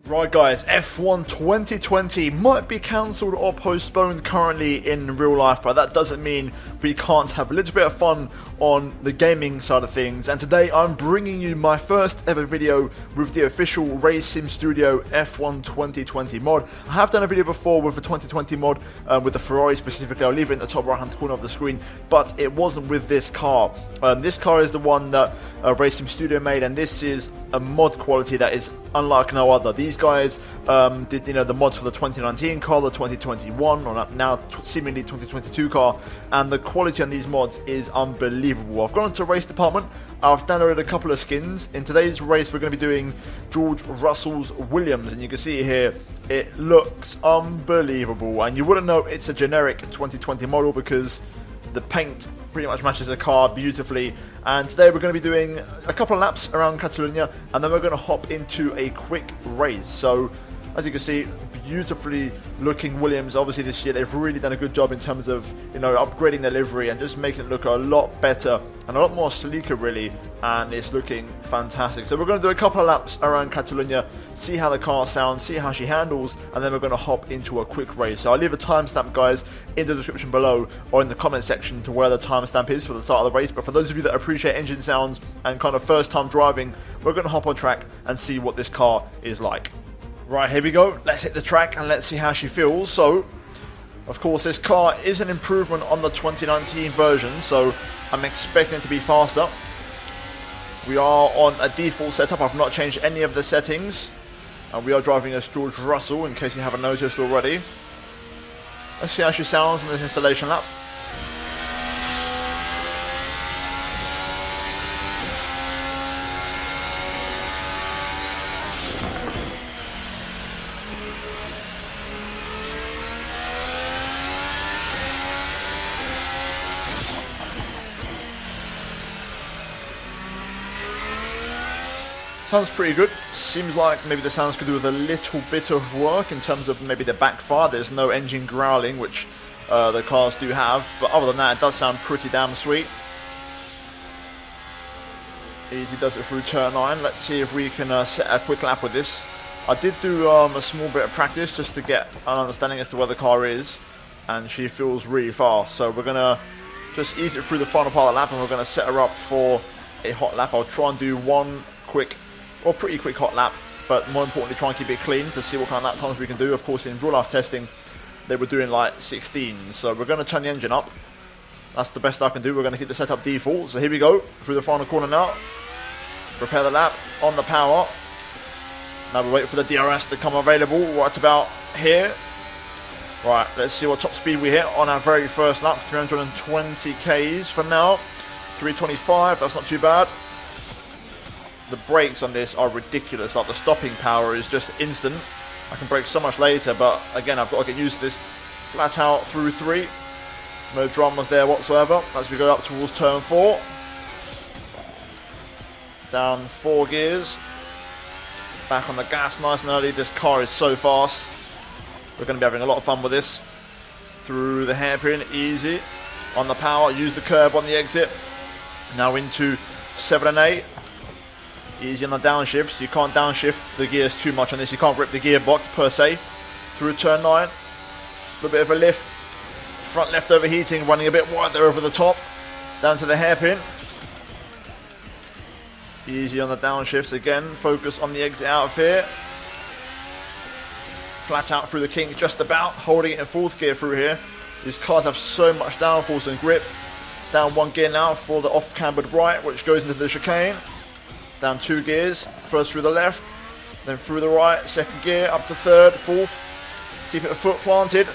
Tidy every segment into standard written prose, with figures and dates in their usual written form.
Right guys, F1 2020 might be cancelled or postponed currently in real life, but that doesn't mean we can't have a little bit of fun on the gaming side of things. And today I'm bringing you my first ever video with the official Race Sim Studio F1 2020 mod. I have done a video before with the 2020 mod, with the Ferrari specifically. I'll leave it in the top right hand corner of the screen, but it wasn't with this car. This car is the one that Race Sim Studio made, and this is a mod quality that is unlike no other. These guys did the mods for the 2019 car, the 2021, or now seemingly 2022 car, and the quality on these mods is unbelievable. I've gone into the race department. I've downloaded a couple of skins. In today's race we're going to be doing George Russell's Williams, and you can see here it looks unbelievable, and you wouldn't know it's a generic 2020 model because the paint pretty much matches the car beautifully. And today we're going to be doing a couple of laps around Catalonia, and then we're going to hop into a quick race. So as you can see, beautifully looking Williams. Obviously this year they've really done a good job in terms of upgrading their livery and just making it look a lot better and a lot more sleeker really, and it's looking fantastic. So we're going to do a couple of laps around Catalonia, see how the car sounds, see how she handles, and then we're going to hop into a quick race. So I'll leave a timestamp guys in the description below or in the comment section to where the timestamp is for the start of the race. But for those of you that appreciate engine sounds and kind of first time driving, we're going to hop on track and see what this car is like. Right, here we go. Let's hit the track and let's see how she feels. So, of course, this car is an improvement on the 2019 version, so I'm expecting it to be faster. We are on a default setup. I've not changed any of the settings. And we are driving as George Russell, in case you haven't noticed already. Let's see how she sounds in this installation lap. Sounds pretty good. Seems like maybe the sounds could do with a little bit of work in terms of maybe the backfire. There's no engine growling, which the cars do have. But other than that, it does sound pretty damn sweet. Easy does it through turn 9. Let's see if we can set a quick lap with this. I did do a small bit of practice just to get an understanding as to where the car is. And she feels really fast. So we're going to just ease it through the final part of the lap, and we're going to set her up for a hot lap. I'll try and do one quick, or pretty quick hot lap, but more importantly try and keep it clean to see what kind of lap times we can do. Of course in real life testing they were doing like 16, so we're going to turn the engine up. That's the best I can do. We're going to keep the setup default. So here we go through the final corner now. Prepare the lap on the power. Now we wait for the DRS to come available right about here. Right, let's see what top speed we hit on our very first lap. 320 k's for now. 325, that's not too bad. The brakes on this are ridiculous. Like the stopping power is just instant. I can brake so much later, but again I've got to get used to this. Flat out through 3. No dramas there whatsoever as we go up towards turn 4. Down 4 gears. Back on the gas nice and early. This car is so fast. We're going to be having a lot of fun with this. Through the hairpin, easy. On the power, use the curb on the exit. Now into 7 and 8. Easy on the downshift, so you can't downshift the gears too much on this. You can't rip the gearbox per se. Through turn 9, a little bit of a lift. Front left overheating, running a bit wide there over the top. Down to the hairpin. Easy on the downshifts again. Focus on the exit out of here. Flat out through the kink just about. Holding it in 4th gear through here. These cars have so much downforce and grip. Down 1 gear now for the off-cambered right, which goes into the chicane. Down 2 gears, first through the left, then through the right, 2nd gear, up to 3rd, 4th. Keep it a foot planted,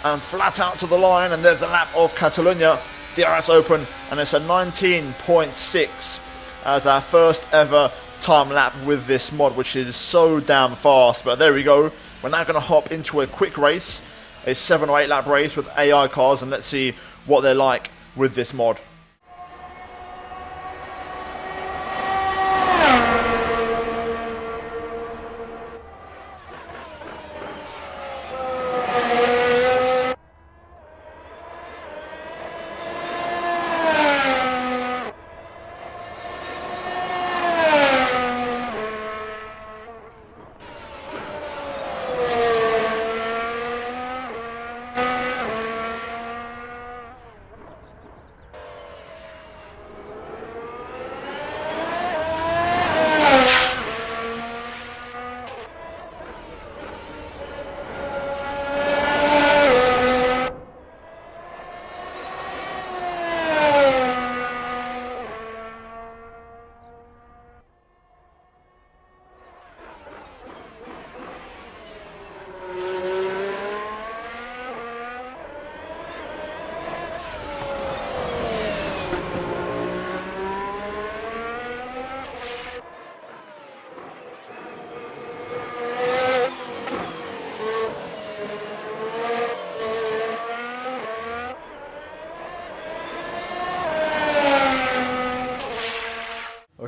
and flat out to the line, and there's a lap of Catalonia. DRS open, and it's a 19.6 as our first ever time lap with this mod, which is so damn fast. But there we go. We're now going to hop into a quick race, a 7 or 8 lap race with AI cars, and let's see what they're like with this mod.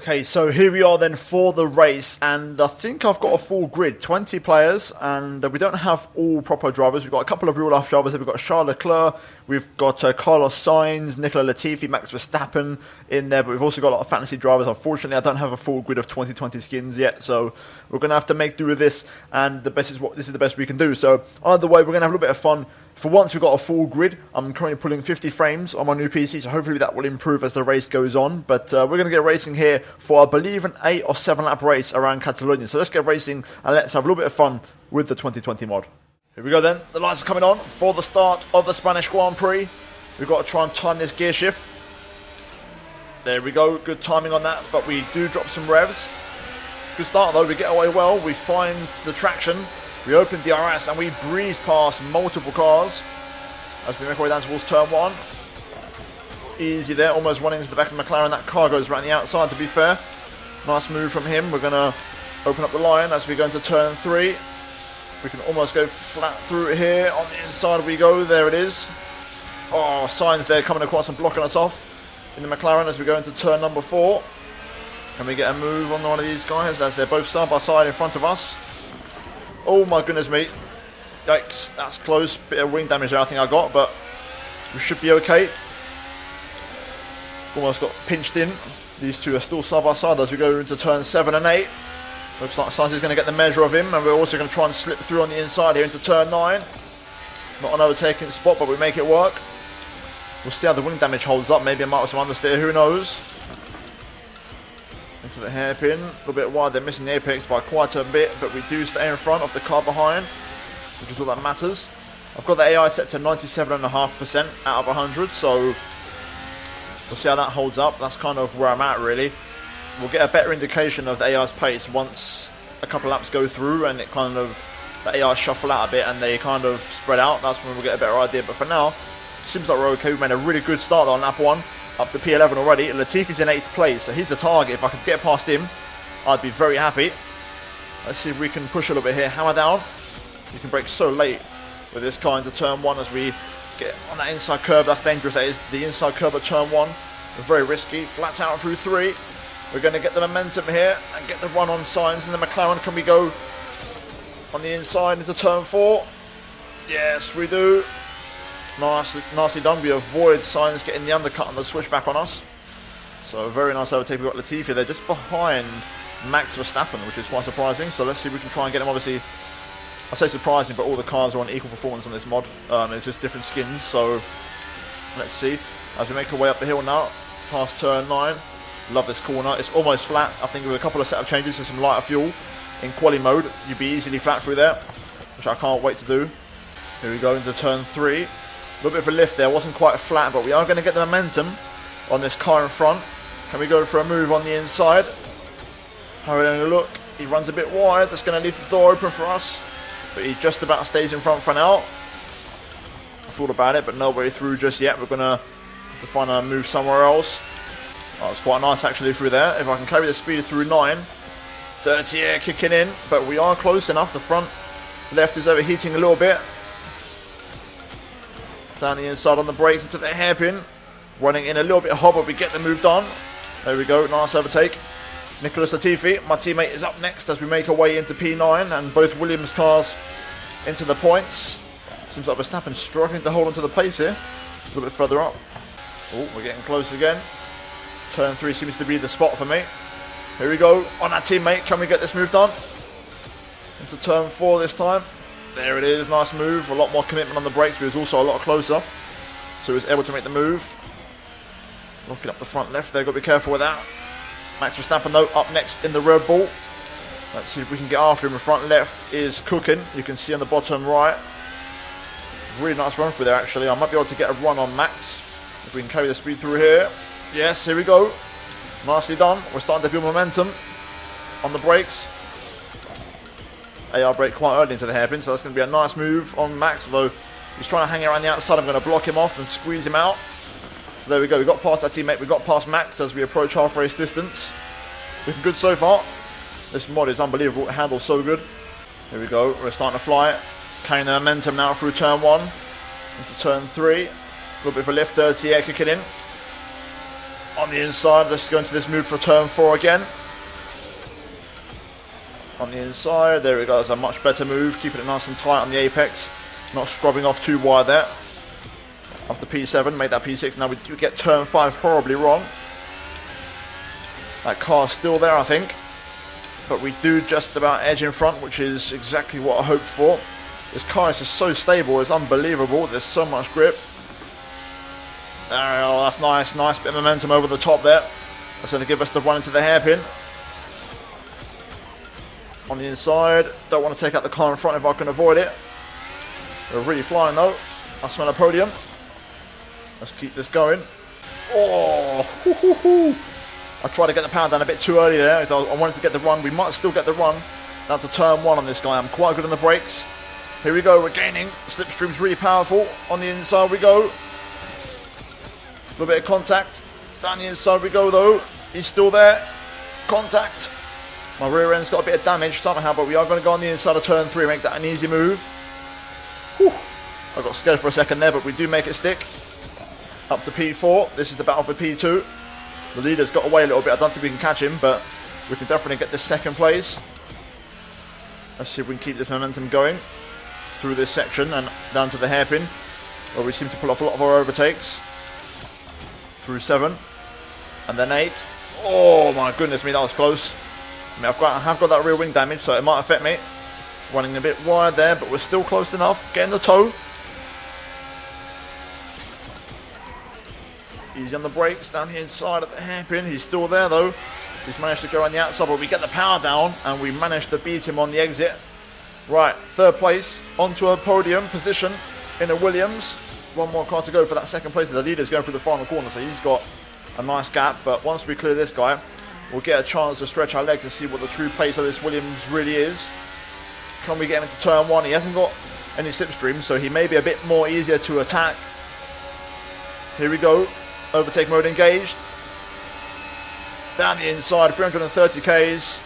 Okay, so here we are then for the race, and I think I've got a full grid, 20 players, and we don't have all proper drivers. We've got a couple of real-life drivers. We've got Charles Leclerc, we've got Carlos Sainz, Nicola Latifi, Max Verstappen in there, but we've also got a lot of fantasy drivers. Unfortunately, I don't have a full grid of 2020 skins yet, so we're going to have to make do with this, and this is the best we can do. So either way, we're going to have a little bit of fun. For once, we've got a full grid. I'm currently pulling 50 frames on my new PC, so hopefully that will improve as the race goes on. But we're going to get racing here for, I believe, an 8 or 7 lap race around Catalonia. So let's get racing and let's have a little bit of fun with the 2020 mod. Here we go then. The lights are coming on for the start of the Spanish Grand Prix. We've got to try and time this gear shift. There we go. Good timing on that, but we do drop some revs. Good start though. We get away well. We find the traction. We open DRS and we breeze past multiple cars as we make our way down towards turn 1. Easy there, almost running into the back of McLaren. That car goes around the outside, to be fair. Nice move from him. We're going to open up the line as we go into turn 3. We can almost go flat through it here. On the inside we go. There it is. Oh, Sainz there coming across and blocking us off in the McLaren as we go into turn number 4. Can we get a move on one of these guys as they're both side by side in front of us? Oh my goodness me. Yikes, that's close. Bit of wing damage there I think I got, but we should be okay. Almost got pinched in. These two are still side by side as we go into turn 7 and 8. Looks like Sainz is going to get the measure of him, and we're also going to try and slip through on the inside here into turn 9. Not an overtaking spot, but we make it work. We'll see how the wing damage holds up. Maybe I might have some understeer, who knows. Into the hairpin, a little bit wide, they're missing the apex by quite a bit, but we do stay in front of the car behind, which is all that matters. I've got the AI set to 97.5% out of 100, so we'll see how that holds up. That's kind of where I'm at really. We'll get a better indication of the AI's pace once a couple laps go through and it kind of, the AI shuffle out a bit and they kind of spread out. That's when we'll get a better idea, but for now, it seems like we're okay. We've made a really good start on lap 1. Up to P11 already. Latifi's in 8th place, so he's the target. If I could get past him, I'd be very happy. Let's see if we can push a little bit here. Hammer down. You can brake so late with this car into turn 1 as we get on that inside curve. That's dangerous. That is the inside curve at turn 1. Very risky. Flat out through 3. We're going to get the momentum here and get the run on Sainz in the McLaren. Can we go on the inside into turn 4? Yes, we do. Nicely done. We avoid Sainz getting the undercut and the switchback on us. So very nice overtake. We've got Latifi there just behind Max Verstappen, which is quite surprising. So let's see if we can try and get him. Obviously, I say surprising, but all the cars are on equal performance on this mod. It's just different skins. So let's see as we make our way up the hill now, past turn 9. Love this corner. It's almost flat. I think with a couple of setup changes and some lighter fuel in quali mode, you'd be easily flat through there, which I can't wait to do. Here we go into turn 3. A little bit of a lift there, wasn't quite flat, but we are going to get the momentum on this car in front. Can we go for a move on the inside? Having a look, he runs a bit wide, that's going to leave the door open for us, but he just about stays in front for now. I thought about it, but no way through just yet. We're going to have to find a move somewhere else. Oh, it's quite nice actually through there. If I can carry the speed through 9, dirty air kicking in, but we are close enough. The front left is overheating a little bit. Down the inside on the brakes into the hairpin. Running in a little bit hot, but we get the move done. There we go, nice overtake. Nicolas Latifi, my teammate, is up next as we make our way into P9 and both Williams cars into the points. Seems like Verstappen struggling to hold on to the pace here. A little bit further up. Oh, we're getting close again. Turn 3 seems to be the spot for me. Here we go, on our teammate. Can we get this move done? Into turn 4 this time. There it is, nice move. A lot more commitment on the brakes, but he was also a lot closer. So he was able to make the move. Locking up the front left there, got to be careful with that. Max Verstappen though, up next in the Red Bull. Let's see if we can get after him. The front left is cooking. You can see on the bottom right. Really nice run through there actually. I might be able to get a run on Max. If we can carry the speed through here. Yes, here we go. Nicely done. We're starting to build momentum on the brakes. AR brake quite early into the hairpin, so that's going to be a nice move on Max, although he's trying to hang around the outside. I'm going to block him off and squeeze him out. So there we go, we got past our teammate, we got past Max as we approach half race distance. Looking good so far. This mod is unbelievable, it handles so good. Here we go, we're starting to fly. Carrying the momentum now through turn 1 into turn 3. A little bit of a lift, dirty air kicking in. On the inside, let's go into this move for turn 4 again. On the inside, there we go, that's a much better move, keeping it nice and tight on the apex, not scrubbing off too wide there. After P7, made that P6, now we do get turn 5 horribly wrong. That car's still there, I think, but we do just about edge in front, which is exactly what I hoped for. This car is just so stable, it's unbelievable, there's so much grip. There we go, that's nice, nice bit of momentum over the top there. That's going to give us the run into the hairpin. On the inside, don't want to take out the car in front if I can avoid it. We're really flying though. I smell a podium. Let's keep this going. Oh, hoo, hoo, hoo. I tried to get the power down a bit too early there. I wanted to get the run. We might still get the run down to turn 1 on this guy. I'm quite good on the brakes. Here we go, we're gaining. Slipstream's really powerful. On the inside we go. A little bit of contact. Down the inside we go though. He's still there. Contact. My rear end's got a bit of damage somehow, but we are going to go on the inside of turn 3 and make that an easy move. Whew. I got scared for a second there, but we do make it stick. Up to P4. This is the battle for P2. The leader's got away a little bit. I don't think we can catch him, but we can definitely get this second place. Let's see if we can keep this momentum going through this section and down to the hairpin, where we seem to pull off a lot of our overtakes. Through 7 and then 8. Oh my goodness me, that was close. I mean, I have got that rear wing damage, so it might affect me. Running a bit wide there, but we're still close enough. Getting the toe. Easy on the brakes, down the inside of the hairpin. He's still there though. He's managed to go on the outside, but we get the power down and we managed to beat him on the exit. Right, 3rd place, onto a podium position in a Williams. One more car to go for that 2nd place. The leader's going through the final corner, so he's got a nice gap. But once we clear this guy, we'll get a chance to stretch our legs to see what the true pace of this Williams really is. Can we get him into turn 1? He hasn't got any slipstream, so he may be a bit more easier to attack. Here we go. Overtake mode engaged. Down the inside, 330 Ks.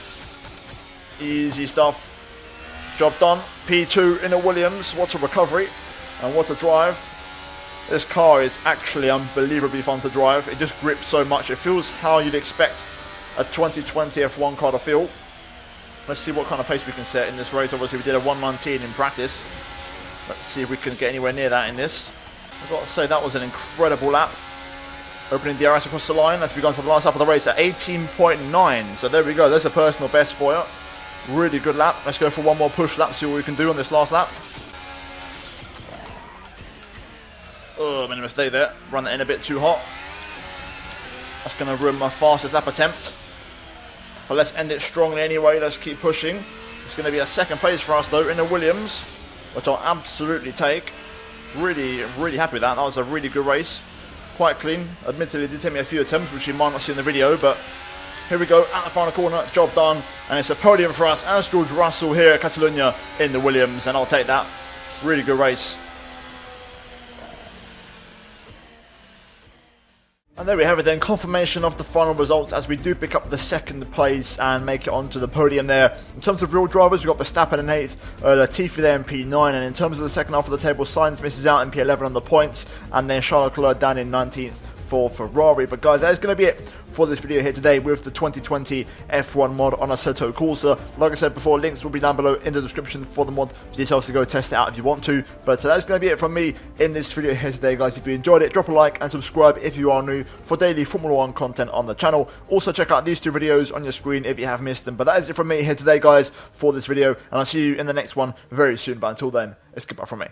Easy stuff. Job done. P2 in a Williams. What a recovery and what a drive. This car is actually unbelievably fun to drive. It just grips so much. It feels how you'd expect a 2020 F1 car to feel. Let's see what kind of pace we can set in this race. Obviously we did a 1:19 in practice. Let's see if we can get anywhere near that in this. I've got to say that was an incredible lap. Opening DRS across the line as we go into the last lap of the race at 18.9. So there we go, there's a personal best for you. Really good lap. Let's go for one more push lap, see what we can do on this last lap. Oh, I made a mistake there. Run it in a bit too hot. That's going to ruin my fastest lap attempt. But let's end it strongly anyway. Let's keep pushing. It's going to be a 2nd place for us though in a Williams, which I'll absolutely take. Really, really happy with that. That was a really good race. Quite clean. Admittedly, it did take me a few attempts, which you might not see in the video, but here we go at the final corner. Job done. And it's a podium for us as George Russell here at Catalonia in the Williams, and I'll take that. Really good race. And there we have it then, confirmation of the final results as we do pick up the 2nd place and make it onto the podium there. In terms of real drivers, we've got Verstappen in 8th, Latifi there in P9, and in terms of the second half of the table, Sainz misses out in P11 on the points, and then Charles Leclerc down in 19th for Ferrari. But guys, that is going to be it for this video here today with the 2020 F1 mod on Assetto Corsa. Like I said before, links will be down below in the description for the mod for yourselves to go test it out if you want to. But that's going to be it from me in this video here today, guys. If you enjoyed it, drop a like and subscribe if you are new for daily Formula 1 content on the channel. Also check out these 2 videos on your screen if you have missed them. But that is it from me here today, guys, for this video, and I'll see you in the next one very soon. But until then, it's goodbye from me.